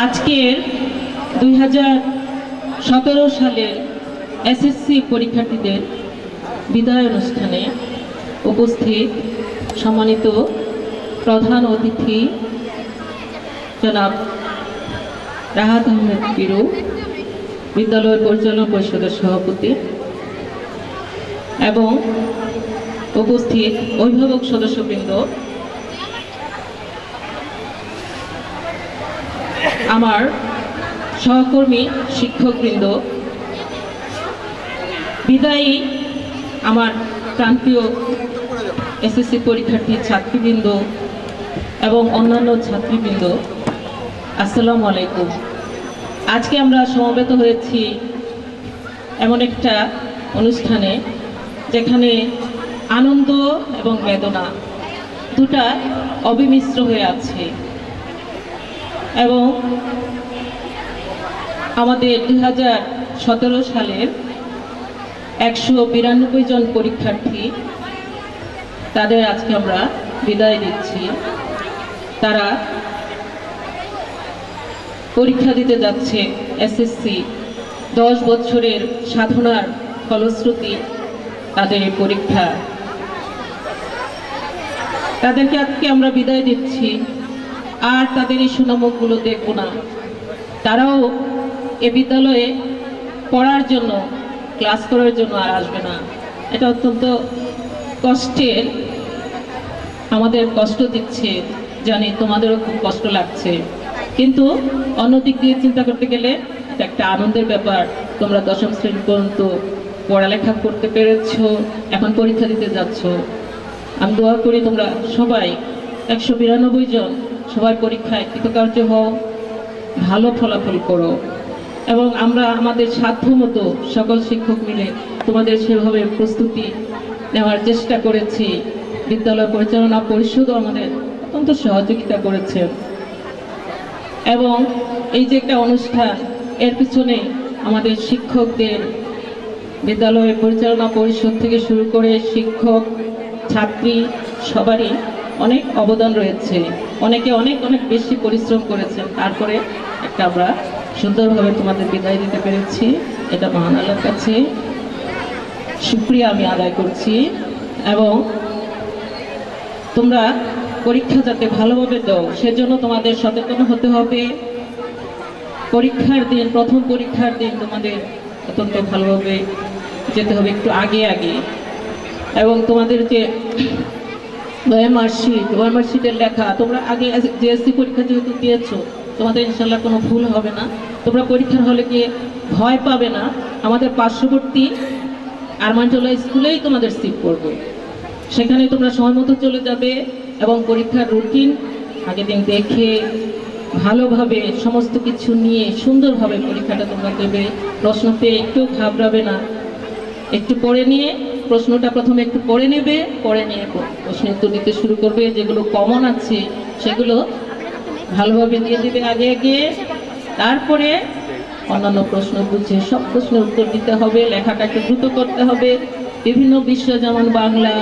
আজকের 2017 সালের এসএসসি পরীক্ষার্থীদের বিদায় অনুষ্ঠানে উপস্থিত সম্মানিত প্রধান অতিথি জনাব রাহাত আহমেদ পিরু, বিদ্যালয় পরিচালনা পরিষদের সভাপতি এবং উপস্থিত অভিভাবক সদস্যবৃন্দ, আমার সহকর্মী শিক্ষকবৃন্দ, বিদায়ী আমার প্রান্তীয় এসএসসি পরীক্ষার্থী ছাত্রীবৃন্দ এবং অন্যান্য ছাত্রীবৃন্দ, আসসালামু আলাইকুম। আজকে আমরা সমবেত হয়েছি এমন একটা অনুষ্ঠানে যেখানে আনন্দ এবং বেদনা দুটা অবিমিশ্র হয়ে আছে এবং আমাদের 2017 সালের 192 জন পরীক্ষার্থী, তাদের আজকে আমরা বিদায় দিচ্ছি। তারা পরীক্ষা দিতে যাচ্ছে এসএসসি, 10 বছরের সাধনার ফলশ্রুতি তাদের এই পরীক্ষা। তাদেরকে আজকে আমরা বিদায় দিচ্ছি, আর তাদের এই সুনামগুলো দেখব না। তারাও এ বিদ্যালয়ে পড়ার জন্য, ক্লাস করার জন্য আর আসবে না। এটা অত্যন্ত কষ্টের, আমাদের কষ্ট দিচ্ছে, জানি তোমাদেরও খুব কষ্ট লাগছে, কিন্তু অন্যদিক দিয়ে চিন্তা করতে গেলে এটা একটা আনন্দের ব্যাপার। তোমরা 10ম শ্রেণী পর্যন্ত পড়ালেখা করতে পেরেছ, এখন পরীক্ষা দিতে যাচ্ছ। আমি দোয়া করি তোমরা সবাই 192 জন সবাই পরীক্ষায় কৃতকার্য হও, ভালো ফলাফল করো এবং আমরা আমাদের সাধ্যমতো সকল শিক্ষক মিলে তোমাদের সেভাবে প্রস্তুতি নেওয়ার চেষ্টা করেছি। বিদ্যালয় পরিচালনা পরিষদও আমাদের অত্যন্ত সহযোগিতা করেছে এবং এই যে একটা অনুষ্ঠান, এর পিছনে আমাদের শিক্ষকদের, বিদ্যালয় পরিচালনা পরিষদ থেকে শুরু করে শিক্ষক, ছাত্রী সবারই অনেক অবদান রয়েছে। অনেকে অনেক অনেক বেশি পরিশ্রম করেছেন, তারপরে একটা আমরা সুন্দরভাবে তোমাদের বিদায় দিতে পেরেছি। এটা মহান আল্লাহর কাছে শুকরিয়া আমি আদায় করছি এবং তোমরা পরীক্ষা যাতে ভালোভাবে দাও সেজন্য তোমাদের সচেতন হতে হবে। পরীক্ষার দিন, প্রথম পরীক্ষার দিন তোমাদের অত্যন্ত ভালোভাবে যেতে হবে, একটু আগে আগে, এবং তোমাদের যে ওয়ারমার্কশিটের লেখা তোমরা আগে জেএসসি পরীক্ষা যেহেতু দিয়েছো, তোমাদের ইনশাল্লাহ কোনো ভুল হবে না। তোমরা পরীক্ষার হলে গিয়ে ভয় পাবে না। আমাদের পার্শ্ববর্তী আরমানটোলা স্কুলেই তোমাদের সিট পড়বে, সেখানে তোমরা সময় মতো চলে যাবে এবং পরীক্ষার রুটিন আগের দিন দেখে ভালোভাবে সমস্ত কিছু নিয়ে সুন্দরভাবে পরীক্ষাটা তোমরা দেবে। প্রশ্ন পেয়ে একটু ঘাবড়াবে না, একটু পড়ে নিয়ে প্রশ্নটা প্রথমে একটু পড়ে নেবে, পড়ে নিয়ে প্রশ্নের উত্তর দিতে শুরু করবে। যেগুলো কমন আছে সেগুলো ভালোভাবে দিয়ে দেবে আগে আগে, তারপরে অন্যান্য প্রশ্ন বুঝে সব প্রশ্নের উত্তর দিতে হবে। লেখাটা একটু দ্রুত করতে হবে। বিভিন্ন বিষয় যেমন বাংলা,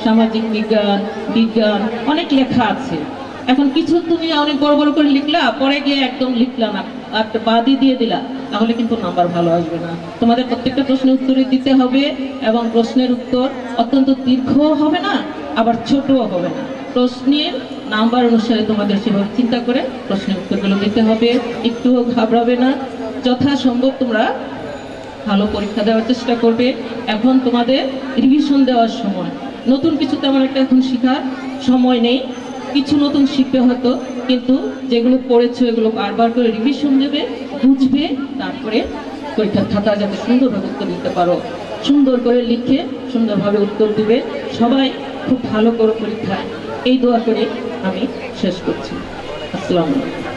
সামাজিক বিজ্ঞান, বিজ্ঞান, অনেক লেখা আছে। এখন কিছু তুমি অনেক বড় বড় করে লিখলা, পরে গিয়ে একদম লিখলা না, একটা বাদই দিয়ে দিলা, তাহলে কিন্তু নাম্বার ভালো আসবে না। তোমাদের প্রত্যেকটা প্রশ্নের উত্তরে দিতে হবে এবং প্রশ্নের উত্তর অত্যন্ত দীর্ঘও হবে না, আবার ছোটও হবে না। প্রশ্নের নাম্বার অনুসারে তোমাদের সেভাবে চিন্তা করে প্রশ্নের উত্তরগুলো দিতে হবে। একটুও ঘাবড়াবে না, যথাসম্ভব তোমরা ভালো পরীক্ষা দেওয়ার চেষ্টা করবে। এখন তোমাদের রিভিশন দেওয়ার সময়, নতুন কিছু তেমন একটা এখন শেখার সময় নেই। কিছু নতুন শিখবে হয়তো, কিন্তু যেগুলো পড়েছো এগুলো বারবার করে রিভিশন দেবে, বুঝবে, তারপরে পরীক্ষার খাতা যাতে সুন্দরভাবে উত্তর দিতে পারো। সুন্দর করে লিখে সুন্দরভাবে উত্তর দিবে। সবাই খুব ভালো করে পরীক্ষায়, এই দোয়া করে আমি শেষ করছি। আসসালামু আলাইকুম।